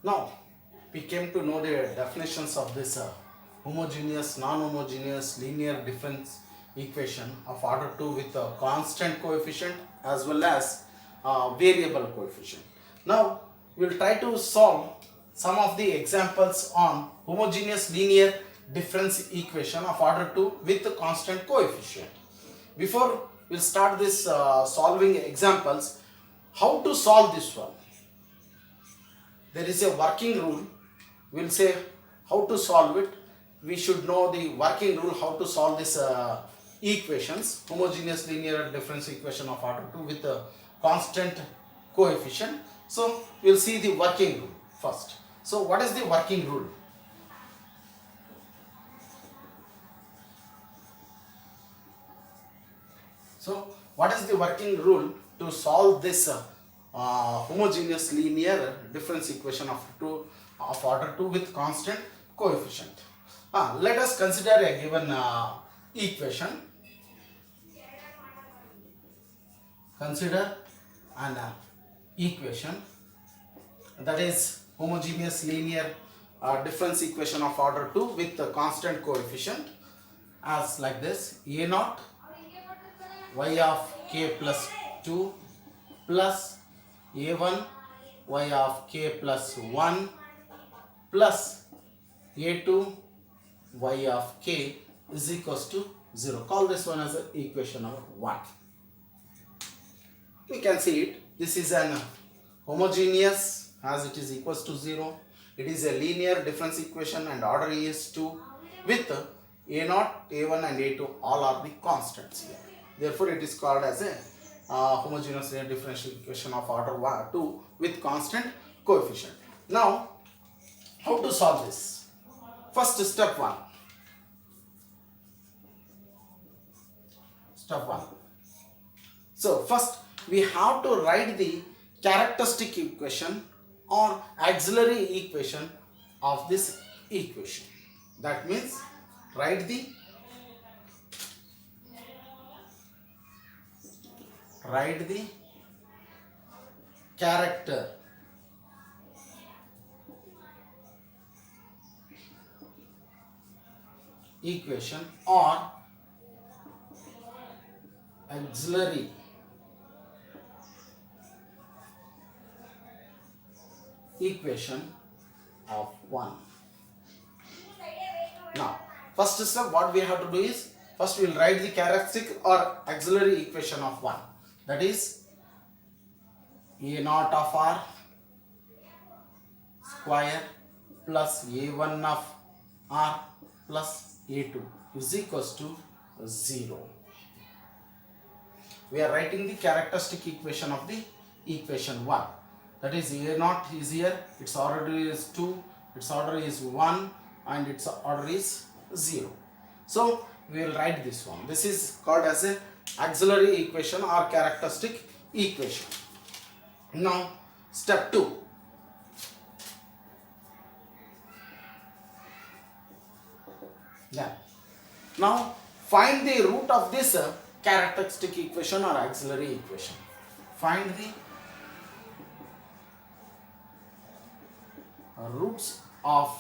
Now we came to know the definitions of this homogeneous, non-homogeneous linear difference equation of order 2 with a constant coefficient as well as variable coefficient. Now we will try to solve some of the examples on homogeneous linear difference equation of order 2 with a constant coefficient. Before we will start this solving examples, how to solve this one? There is a working rule. We will say how to solve it. We should know the working rule how to solve this equations, homogeneous linear difference equation of order 2 with a constant coefficient. So we will see the working rule first. So what is the working rule? So what is the working rule to solve this homogeneous linear difference equation of order 2 with constant coefficient? Let us consider a given equation. Consider an equation that is homogeneous linear difference equation of order 2 with the constant coefficient as like this: a naught y of k plus 2 plus a1 y of k plus 1 plus a2 y of k is equals to 0. Call this one as equation number 1. We can see it. This is an homogeneous as it is equals to 0. It is a linear difference equation and order is 2 with a0, a1 and a2 all are the constants here. Therefore, it is called as a homogeneous linear differential equation of order 2 with constant coefficient. Now, how to solve this? First, step 1. Step 1. So, first we have to write the characteristic equation or auxiliary equation of this equation. That means write the character equation or auxiliary equation of 1. Now, first step what we have to do is, first we will write the characteristic or auxiliary equation of 1. That is a naught of r square plus a1 of r plus a2 is equals to 0. We are writing the characteristic equation of the equation 1. That is a naught is here, its order is 2, its order is 1 and its order is 0. So we will write this one. This is called as a auxiliary equation or characteristic equation. Now step 2. Now find the root of this characteristic equation or auxiliary equation. Find the roots of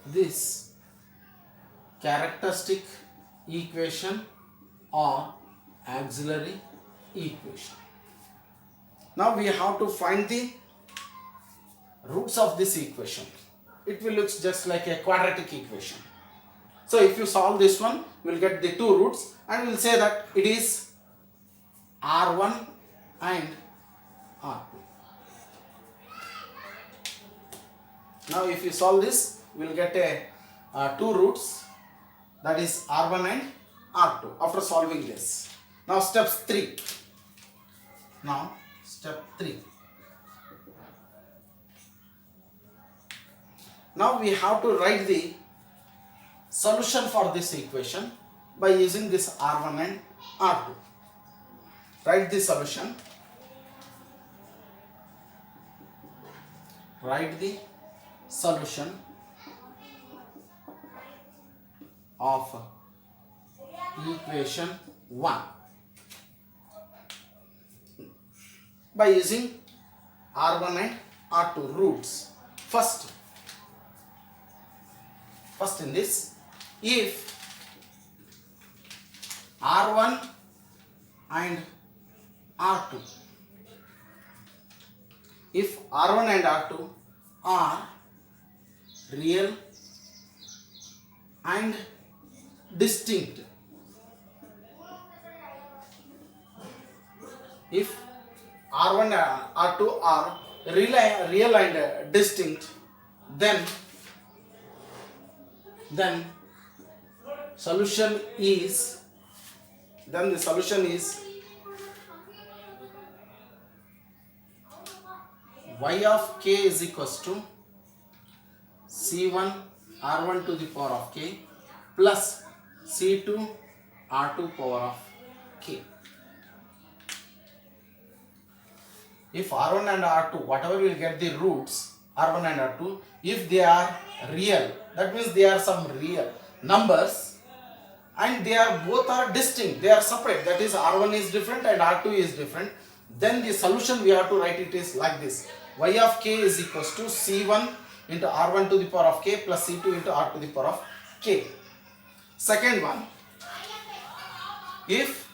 this characteristic equation or auxiliary equation. Now we have to find the roots of this equation. It will look just like a quadratic equation. So if you solve this one, we will get the two roots and we will say that it is r1 and r2. Now if you solve this, we will get a two roots, that is r1 and r2 after solving this. Now step 3. Now we have to write the solution for this equation by using this r1 and r2. Write the solution. Write the solution of equation 1 by using r1 and R2 roots. First in this, if R1 and R2, if R1 and R2 are real and distinct, if R1 and R2 are real and distinct, then the solution is y of k is equals to C1 R1 to the power of k plus C2 R2 power of k. If R1 and R2, whatever will get the roots, R1 and R2, if they are real, that means they are some real numbers and they are both are distinct, they are separate, that is R1 is different and R2 is different, then the solution we have to write it is like this: y of k is equals to C1 into R1 to the power of k plus C2 into R to the power of k. Second one, if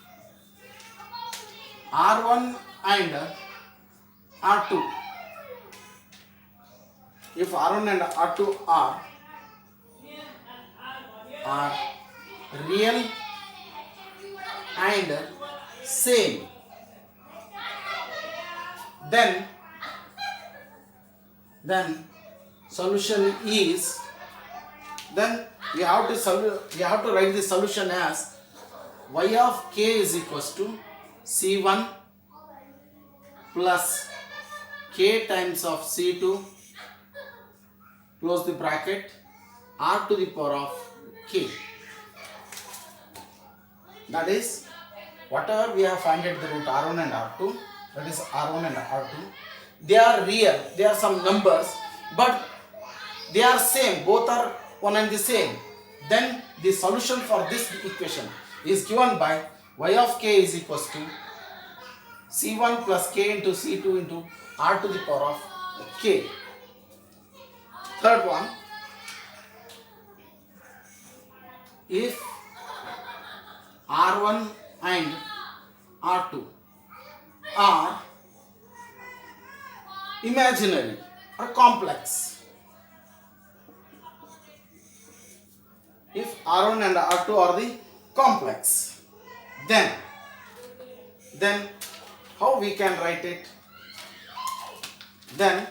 R1 and R2, if R1 and R2 are real and same, then solution is, then we have to write the solution as y of k is equals to C1 plus k times of C2 close the bracket R to the power of k. That is, whatever we have found the root R1 and R2, that is R1 and R2, they are real, they are some numbers, but they are same, both are one and the same. Then the solution for this equation is given by y of k is equals to C1 plus k into C2 into R to the power of k. Third one, if R1 and R2 are imaginary or complex, if R1 and R2 are the complex, then how we can write it? Then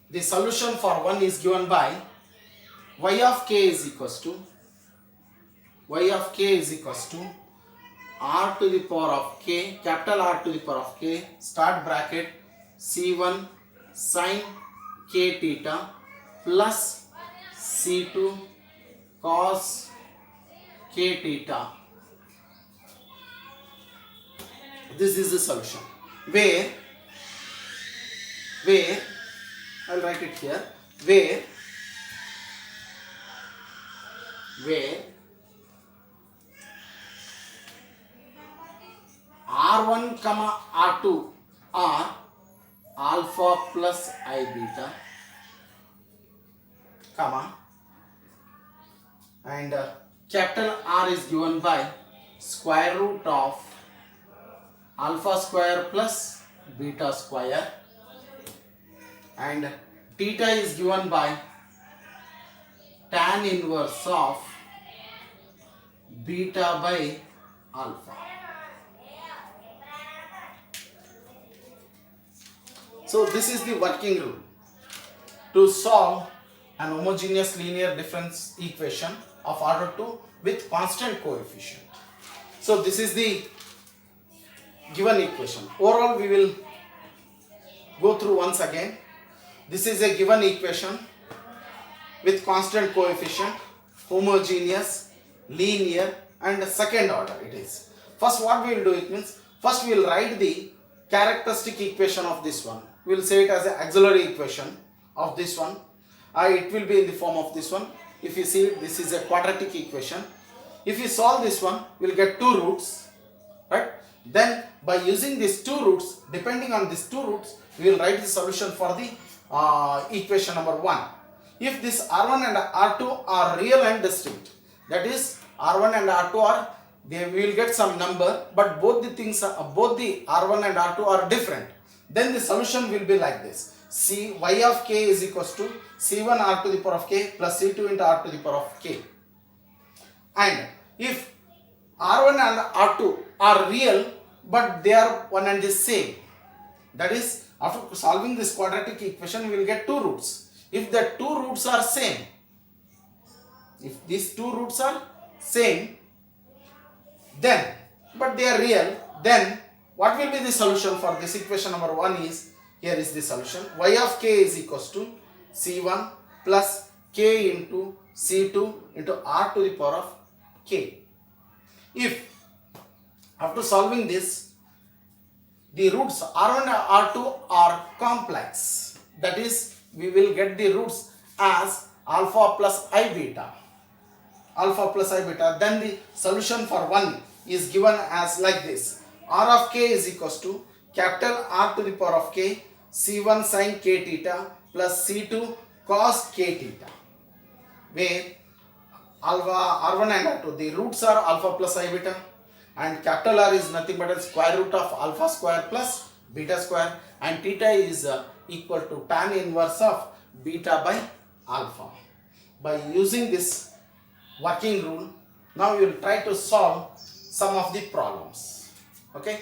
the solution for one is given by y of k is equals to R to the power of k, capital R to the power of k, start bracket C1 sin k theta plus C2 cos k theta. This is the solution, where I'll write it here, where R1 comma R2 are alpha plus I beta, comma, and capital R is given by square root of alpha square plus beta square, and theta is given by tan inverse of beta by alpha. So this is the working rule to solve an homogeneous linear difference equation of order 2 with constant coefficient. So this is the given equation. Overall we will go through once again. This is a given equation with constant coefficient, homogeneous, linear and second order it is. First what we will do, it means first we will write the characteristic equation of this one. We will say it as an auxiliary equation of this one. It will be in the form of this one. If you see it, this is a quadratic equation. If you solve this one, we will get two roots, right? Then by using these two roots, depending on these two roots, we will write the solution for the equation number 1. If this R1 and R2 are real and distinct, that is R1 and R2 are, they will get some number, but both the things are, both the R1 and R2 are different, then the solution will be like this. Y of k is equals to C1 R to the power of k plus C2 into R to the power of k. And if R1 and R2 are real but they are one and the same, that is, after solving this quadratic equation we will get two roots. If the two roots are same, if these two roots are same, then but they are real, then what will be the solution for this equation number 1 is, here is the solution. Y of k is equals to C1 plus k into C2 into R to the power of k. If after solving this, the roots R1 and R2 are complex, that is, we will get the roots as alpha plus I beta. Alpha plus I beta, then the solution for 1 is given as like this. R of k is equals to capital R to the power of k C1 sin k theta plus C2 cos k theta, where alpha R1 and R2, the roots are alpha plus I beta, and capital R is nothing but a square root of alpha square plus beta square, and theta is equal to tan inverse of beta by alpha. By using this working rule, now we will try to solve some of the problems. Okay.